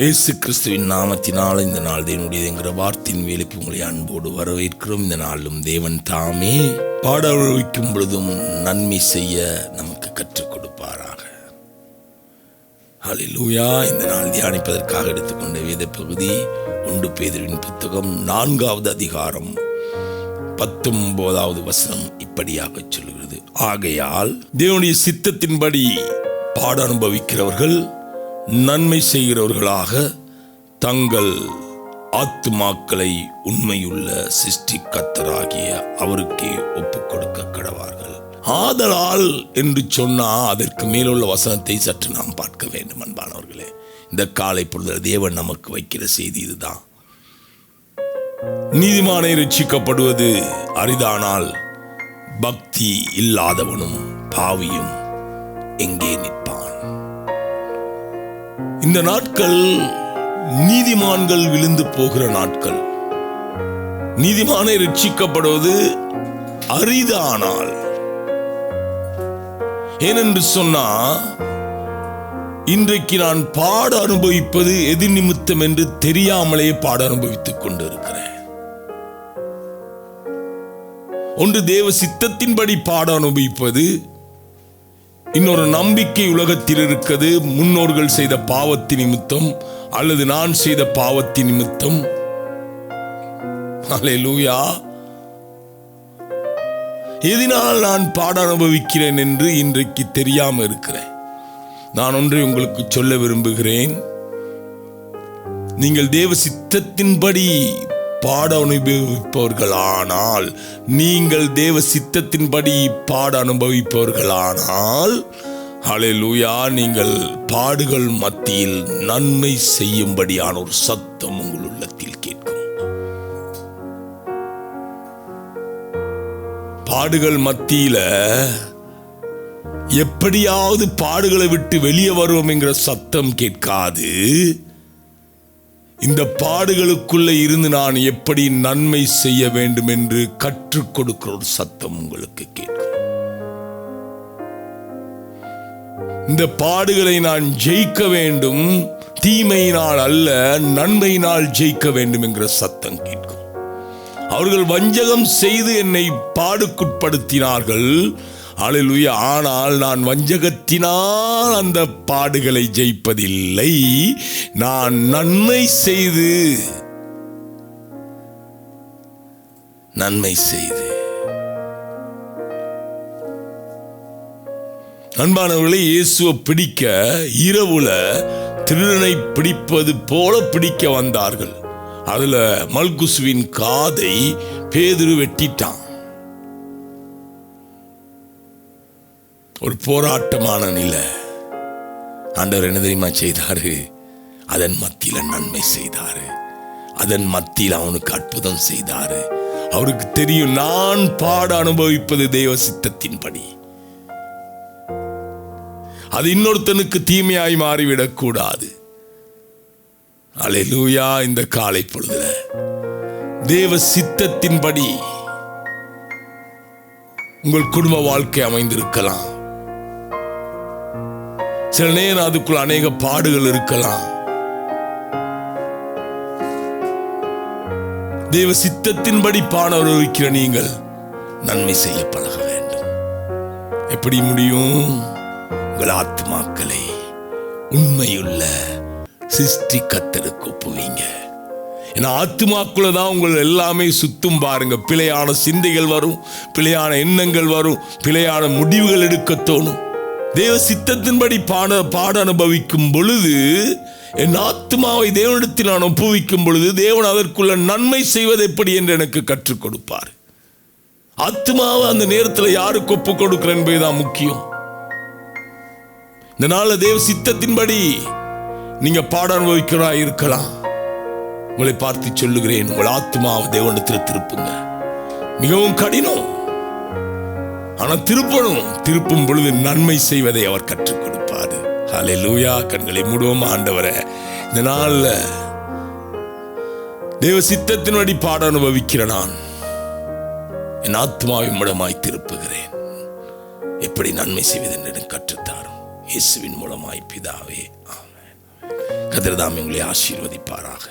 இயேசு கிறிஸ்துவின் நாமத்தினால் இந்த நாள் தேவனுடையது என்கிற வார்த்தையின் வேலைக்கு உங்களை அன்போடு வரவேற்கிறோம். இந்த நாளும் தேவன் தாமே பாடவிக்கும் பொழுதும் நன்மை செய்ய நமக்கு கற்றுக் கொடுப்பாராக. ஹல்லேலூயா. இந்த நாள் தியானிப்பதற்காக எடுத்துக்கொண்ட வேத பகுதி 1 பேதுருவின் புத்தகம் 4வது அதிகாரம் 19வது வசனம் இப்படியாக சொல்கிறது: ஆகையால் தேவனுடைய சித்தத்தின்படி பாட அனுபவிக்கிறவர்கள் நன்மை செய்கிறவர்களாக தங்கள் ஆத்துமாக்களை உண்மையுள்ள சிருஷ்டிகர்த்தராகிய அவருக்கே ஒப்புக் கொடுக்க கடவார்கள். ஆதலால் என்று சொன்னா அதற்கு மேலுள்ள வசனத்தை சற்று நாம் பார்க்க வேண்டும். அன்பானவர்களே, இந்த காலை பொழுது தேவன் நமக்கு வைக்கிற செய்தி இதுதான். நீதிமானை ரட்சிக்கப்படுவது அரிதானால் பக்தி இல்லாதவனும் பாவியும் எங்கே நிற்பான்? இந்த நாட்கள் நீதிமான்கள் விழுந்து போகிற நாட்கள். நீதிமானை ரட்சிக்கப்படுவது அரிதானால், ஏனென்று சொன்னா இன்றைக்கு நான் பாட அனுபவிப்பது எது நிமித்தம் என்று தெரியாமலே பாட அனுபவித்துக் கொண்டிருக்கிறேன். ஒன்று தேவ சித்தத்தின்படி பாட அனுபவிப்பது, இன்னொரு நம்பிக்கை உலகத்தில் இருக்கிறது. முன்னோர்கள் செய்த பாவத்தின் நிமித்தம் அல்லது நான் செய்த பாவத்தின் நிமித்தம். ஹல்லேலூயா. எதனால் நான் பாட அனுபவிக்கிறேன் என்று இன்றைக்கு தெரியாம இருக்கிறேன். நான் ஒன்றை உங்களுக்கு சொல்ல விரும்புகிறேன். நீங்கள் தேவ சித்தத்தின்படி பாட அனுபவிப்பவர்களானால், நீங்கள் தேவ சித்தத்தின்படி பாட அனுபவிப்பவர்களானால், ஹல்லேலூயா, நீங்கள் பாடுகள் மத்தியில் நன்மை செய்யும்படியான ஒரு சத்தம் உங்கள் உள்ளத்தில் கேட்கும். பாடுகள் மத்தியில எப்படியாவது பாடுகளை விட்டு வெளியே வருவோம் என்கிற சத்தம் கேட்காது. இந்த பாடுகளுக்குள்ள இருந்து நான் எப்படி நன்மை செய்ய வேண்டும் என்று கற்றுக் கொடுக்கிற ஒரு சத்தம் உங்களுக்கு கேட்கும். இந்த பாடுகளை நான் ஜெயிக்க வேண்டும், தீமையினால் அல்ல நன்மையினால் ஜெயிக்க வேண்டும் என்கிற சத்தம் கேட்கும். அவர்கள் வஞ்சகம் செய்து என்னை பாடுக்குட்படுத்தினார்கள், ஹல்லேலூயா, ஆனால் நான் வஞ்சகத்தினால் அந்த பாடுகளை ஜெயிப்பதில்லை, நான் நன்மை செய்து அன்பானவர்களை, இயேசுவை பிடிக்க இரவுல திருடனை பிடிப்பது போல பிடிக்க வந்தார்கள். அதுல மல்குசுவின் காதை பேதுரு வெட்டிட்டான். ஒரு போராட்டமான நிலை. ஆண்டவர் என்ன தெரியுமா செய்தாரு? அதன் மத்தியில் நன்மை செய்தாரு. அதன் மத்தியில் அவனுக்கு அற்புதம் செய்தாரு. அவருக்கு தெரியும், நான் பாட அனுபவிப்பது தேவ சித்தத்தின்படி. அது இன்னொருத்தனுக்கு தீமையாய் மாறிவிடக் கூடாது. ஹல்லேலூயா. இந்த காலை பொழுதுல தேவ சித்தத்தின்படி உங்கள் குடும்ப வாழ்க்கை அமைந்திருக்கலாம். சில நேரம் அதுக்குள்ள அநேக பாடுகள் இருக்கலாம். தேவ சித்தத்தின்படி பாட அனுபவிக்கிற நீங்கள் நன்மை செய்ய பழக வேண்டும். எப்படி முடியும்? உங்கள் ஆத்மாக்களை உண்மையுள்ள சிருஷ்டிகர்த்தருக்கு ஒப்புவீங்க. ஏன்னா ஆத்துமாக்குள்ளதான் உங்கள் எல்லாமே சுத்தும். பாருங்க, பிழையான சிந்தைகள் வரும், பிழையான எண்ணங்கள் வரும், பிழையான முடிவுகள் எடுக்க தோணும். தேவ சித்தத்தின்படி பாட அனுபவிக்கும் பொழுது, என் ஆத்மாவை தேவனிடத்தில் நான் ஒப்புவிக்கும் பொழுது, தேவன் அதற்குள்ள நன்மை செய்வது எப்படி என்று எனக்கு கற்றுக் கொடுப்பார். ஆத்மாவை அந்த நேரத்தில் யாருக்கு ஒப்புக் கொடுக்கிறேன் என்பதுதான் முக்கியம். இந்த நாள்ல தேவ சித்தத்தின்படி நீங்க பாட அனுபவிக்கிறா இருக்கலாம். உங்களை பார்த்து சொல்லுகிறேன், உங்கள் ஆத்மாவை தேவனிடத்தில் திருப்புங்க. மிகவும் கடினம், ஆனா திருப்பும் பொழுது நன்மை செய்வதை அவர் கற்றுக் கொடுப்பாரு. ஹல்லேலூயா. கண்களை மூடுவோம். ஆண்டவரே, இந்த நாள்ல தேவ சித்தத்தின்படி பாட அனுபவிக்கிற நான் என் ஆத்மாவை மூலமாய் திருப்புகிறேன். எப்படி நன்மை செய்வது என்று கற்றுத்தாரும். இயேசுவின் மூலமாய் பிதாவே, ஆமென். கர்த்தர் தாமே உங்களை ஆசீர்வதிப்பாராக.